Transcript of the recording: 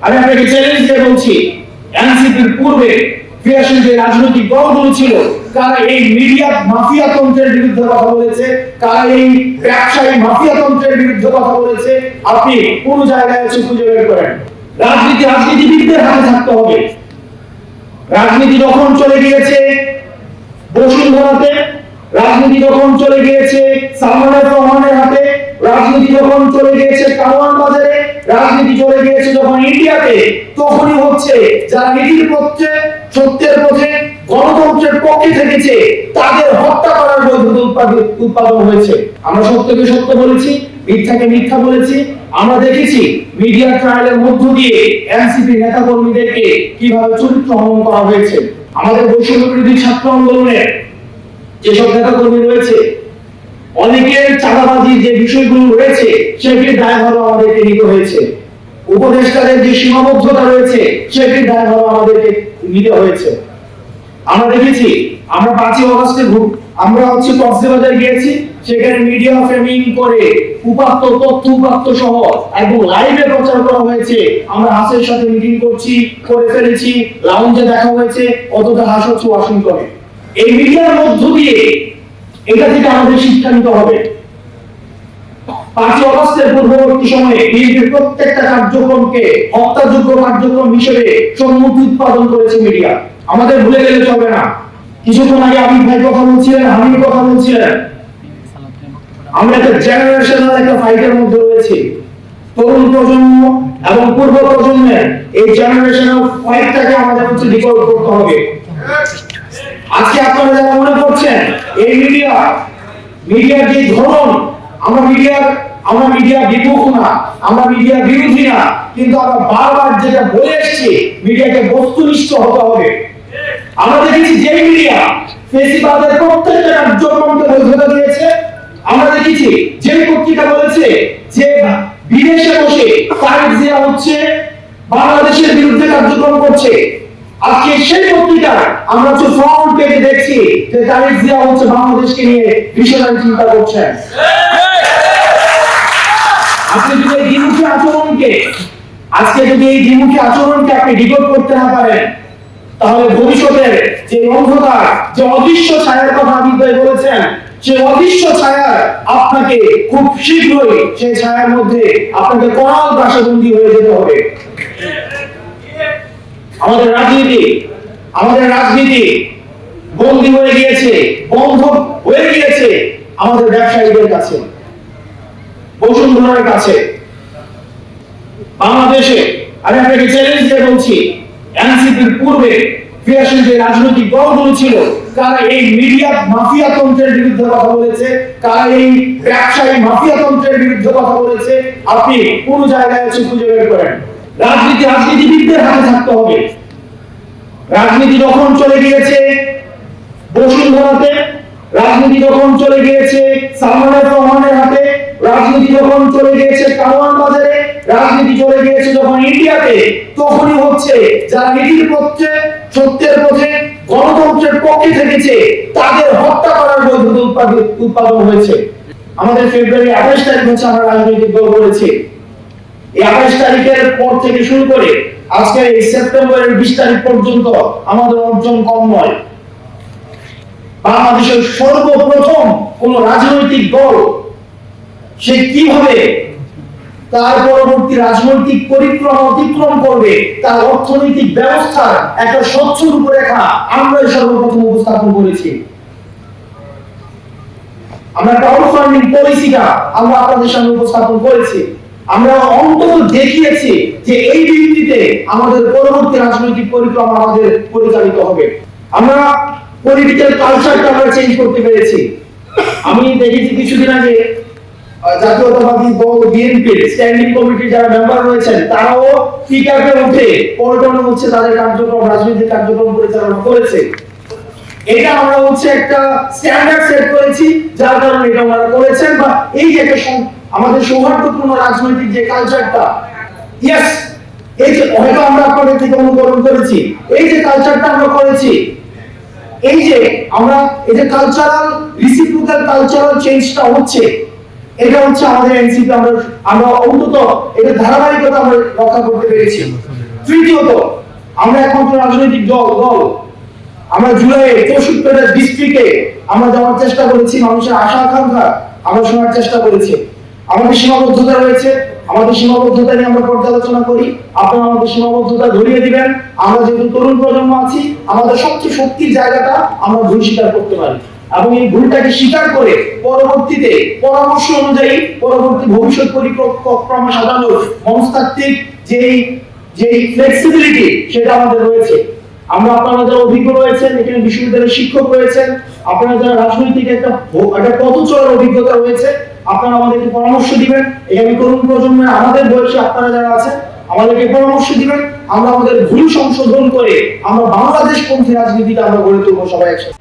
আমি আপনাকে চ্যালেঞ্জ দিয়ে বলছি, এনসিপির পূর্বে ক্রিয়াশীল যে রাজনৈতিক দলগুলো ছিল, কারা এই মিডিয়া মাফিয়া তন্ত্রের বিরুদ্ধে কথা বলেছে, কারা এই ব্যবসায়ী মাফিয়া তন্ত্রের বিরুদ্ধে কথা বলেছে, আপনি কোন জায়গায় এসে খুঁজে বের করেন। রাজনীতিবিদদের হাতে থাকতে হবে। রাজনীতি যখন চলে গিয়েছে বসুন্ধরাতে, রাজনীতি যখন চলে গিয়েছে সালমান রহমানের হাতে, রাজনীতি যখন চলে গিয়েছে কারওয়ান বাজারে, রাজনীতি চলে গিয়েছে যখন ইন্ডিয়াতে, তখনই হচ্ছে যারা নীতির পক্ষে, সত্যের পথে, গণতন্ত্রের পক্ষে থেকেছে, তাদের হত্যা করার বৈধতা উৎপাদন হয়েছে। আমরা সত্যকে সত্য বলেছি, মিথ্যাকে মিথ্যা বলেছি। আমরা দেখেছি মিডিয়া ট্রায়ালের মধ্য দিয়ে এনসিপি নেতা কর্মীদেরকে কিভাবে চরিত্র হনন করা হয়েছে। আমাদের বৈষম্য বিরোধী ছাত্র আন্দোলনের যেসব নেতা কর্মী রয়েছে, অনেকের চাঁদাবাজির যে বিষয়গুলো রয়েছে সেটির দায়ভার আমাদেরকে নিতে হয়েছে। উপদেষ্টাদের যে সীমাবদ্ধতা রয়েছে সেটির দায়ভার আমাদেরকে নিতে হয়েছে। আমরা দেখেছি, আমরা 5ই অগাস্টে আমরা কক্সবাজার গিয়েছি, সেখানে মিডিয়া ফ্রেমিং করে উপাত্ত তথ্য উপাত্ত সহ এবং লাইভে প্রচার করা হয়েছে আমরা হাসের সাথে মিটিং করছি, করে ফেলেছি, লাউঞ্জে দেখা হয়েছে, অথচ হাস হচ্ছে ওয়াশিংটনে। এই মিডিয়ার মধ্য দিয়ে এটা থেকে আমাদের শিক্ষা নিতে হবে। 5ই অগাস্টের পূর্ববর্তী সময়ে বিএনপির প্রত্যেকটা কার্যক্রমকে হত্যাযোগ্য কার্যক্রম হিসেবে সম্মুখী উৎপাদন করেছে মিডিয়া। আমাদের ভুলে গেলে চলবে না। কিছুক্ষণ আগে আবির ভাই কথা বলছিলেন, হামিদ কথা বলছিলেন, আমরা একটা জেনারেশনাল একটা ফাইটের মধ্যে রয়েছি। তরুণ প্রজন্ম এবং পূর্ব প্রজন্মের এই জেনারেশনাল ফাইটটাকে আমাদের ডিকোড করতে হবে। আজকে আপনারা যারা মনে করছেন এই মিডিয়ার যে ধরন, আমরা মিডিয়া বিপক্ষ না, আমরা মিডিয়া বিরোধী না, কিন্তু আমরা বারবার যেটা বলে এসেছি মিডিয়াকে বস্তুনিষ্ঠ হতে হবে। আমরা দেখেছি যে মিডিয়া ফেসিবাদের প্রত্যেকটা কার্যক্রমকে বৈধতা দিয়েছে, আমরা দেখেছি যে পত্রিকা বলেছে যে বিদেশে বসে তারেক জিয়া হচ্ছে বাংলাদেশের বিরুদ্ধে কার্যক্রম করছে, আজকে সেই পত্রিকা আমরা ফ্রন্ট পেজে দেখছি যে তারেক জিয়া হচ্ছে বাংলাদেশকে নিয়ে ভীষণ চিন্তা করছেন। আপনি যদি এই দ্বিমুখী আচরণকে আপনি ডিকোড করতে না পারেন, তাহলে ভবিষ্যতের যে অন্ধকার, যে অদৃশ্য ছায়ার কথা আপনি বলেছেন, সেই অদৃশ্য ছায়া আপনাকে খুব শীঘ্রই সেই ছায়ার মধ্যে আপনাকে করাল বাসাবন্দী হয়ে যেতে হবে। আমাদের রাজনীতি বন্দী হয়ে গিয়েছে, বন্ধ হয়ে গিয়েছে আমাদের ব্যবসায়ীদের কাছে, বসুন্ধরার কাছে। বাংলাদেশে আমি আপনাকে চ্যালেঞ্জ দিয়ে বলছি, এনসিপির পূর্বে ক্রিয়াশীল যে রাজনৈতিক দলগুলো ছিল, কারা এই মিডিয়া মাফিয়া তন্ত্রের বিরুদ্ধে কথা বলেছে, কারা এই ব্যবসায়ী মাফিয়া তন্ত্রের বিরুদ্ধে কথা বলেছে, আপনি কোন জায়গায় এসে খুঁজে বের করেন। রাজনীতিবিদদের হাতে থাকতে হবে। রাজনীতি যখন চলে গিয়েছে বসুন্ধরাতে, রাজনীতি যখন চলে গিয়েছে সালমান রহমানের হাতে, রাজনীতি যখন চলে গিয়েছে কারওয়ান বাজারে, রাজনীতি চলে গিয়েছে যখন ইন্ডিয়াতে, তখনই হচ্ছে যারা নীতির পক্ষে, সত্যের পথে, গণতন্ত্রের পক্ষে থেকেছে, তাদের হত্যা করার বৈধতা উৎপাদন হয়েছে। আমাদের ফেব্রুয়ারি 28 তারিখ হচ্ছে আমরা রাজনৈতিক দল করেছি। এই 28 তারিখের পর থেকে শুরু করে আজকে এই সেপ্টেম্বরের 20 তারিখ পর্যন্ত আমাদের অর্জন কম নয়। বাংলাদেশের সর্বপ্রথম কোন রাজনৈতিক দল সে কিভাবে তার পরবর্তী রাজনৈতিক পরিক্রমা অতিক্রম করবে, তার অর্থনৈতিক ব্যবস্থার একটা স্বচ্ছ রূপরেখা আমরা সর্বপ্রথম উপস্থাপন করেছি। আমরা ক্রাউড ফান্ডিং পলিসিটা আমরা আপনাদের সামনে উপস্থাপন করেছি। আমরা অন্তত দেখিয়েছি যে এই ভিত্তিতে আমাদের পরবর্তী রাজনৈতিক পরিক্রমা আমাদের পরিচালিত হবে। আমরা পলিটিক্যাল কালচারটা আমরা চেঞ্জ করতে পেরেছি। আমি দেখেছি কিছুদিন আগে জাতীয়তাবাদী দল বিএনপির স্ট্যান্ডিং কমিটির যারা মেম্বার রয়েছেন, তারাও পিকআপে উঠে পল্টনে হচ্ছে তাদের কার্যক্রম, রাজনৈতিক কার্যক্রম পরিচালনা করেছে। এটা আমরা একটা স্ট্যান্ডার্ড সেট করেছি, যার কারণে এটা আমরা করেছেন। বা এই যে একটা আমাদের সৌহার্দ্যপূর্ণ রাজনৈতিক যে কালচারটা, ইয়েস, এই যে হয়তো আমরা আপনাদের থেকে অনুকরণ করেছি, এই যে কালচারটা আমরা করেছি, এই যে আমরা এই যে কালচারাল রিসিপ্রোকাল কালচারাল চেঞ্জটা হচ্ছে, এটা হচ্ছে আমাদের এনসিপি। আমরা অন্তত এটা ধারাবাহিকতা আমরা রক্ষা করতে পেরেছি। তৃতীয়ত, আমরা একমাত্র রাজনৈতিক দল আমরা জুলাই 64টা ডিস্ট্রিক্টে আমরা যাওয়ার চেষ্টা করেছি, মানুষের আশা আকাঙ্ক্ষা আমরা শোনার চেষ্টা করেছি। আমাদের সীমাবদ্ধতা রয়েছে, আমাদের সীমাবদ্ধতা নিয়ে আমরা পর্যালোচনা করি, আপনারা আমাদের সীমাবদ্ধতা ধরিয়ে দিবেন। আমরা যেহেতু তরুণ প্রজন্ম আছি, আমাদের সবচেয়ে শক্তির জায়গাটা আমরা ভুল স্বীকার করতে পারি এবং এই ভুলটাকে স্বীকার করে পরবর্তীতে পরামর্শ অনুযায়ী পরবর্তী ভবিষ্যৎ পরিকল্পনা সাজানোর মনস্তাত্ত্বিক যেই ফ্লেক্সিবিলিটি সেটা আমাদের রয়েছে। আমরা আপনারা যারা অভিজ্ঞ রয়েছেন, এখানে বিশ্ববিদ্যালয়ের শিক্ষক রয়েছেন, আপনারা যারা রাজনৈতিক একটা পথ চলার অভিজ্ঞতা রয়েছে, আপনারা আমাদেরকে পরামর্শ দিবেন। এখানে তরুণ প্রজন্মের আমাদের বয়সী আপনারা যারা আছেন আমাদেরকে পরামর্শ দিবেন। আমরা আমাদের ভুল সংশোধন করে আমরা বাংলাদেশ পন্থী রাজনীতিটা আমরা গড়ে তুলবো সবাই একসাথে।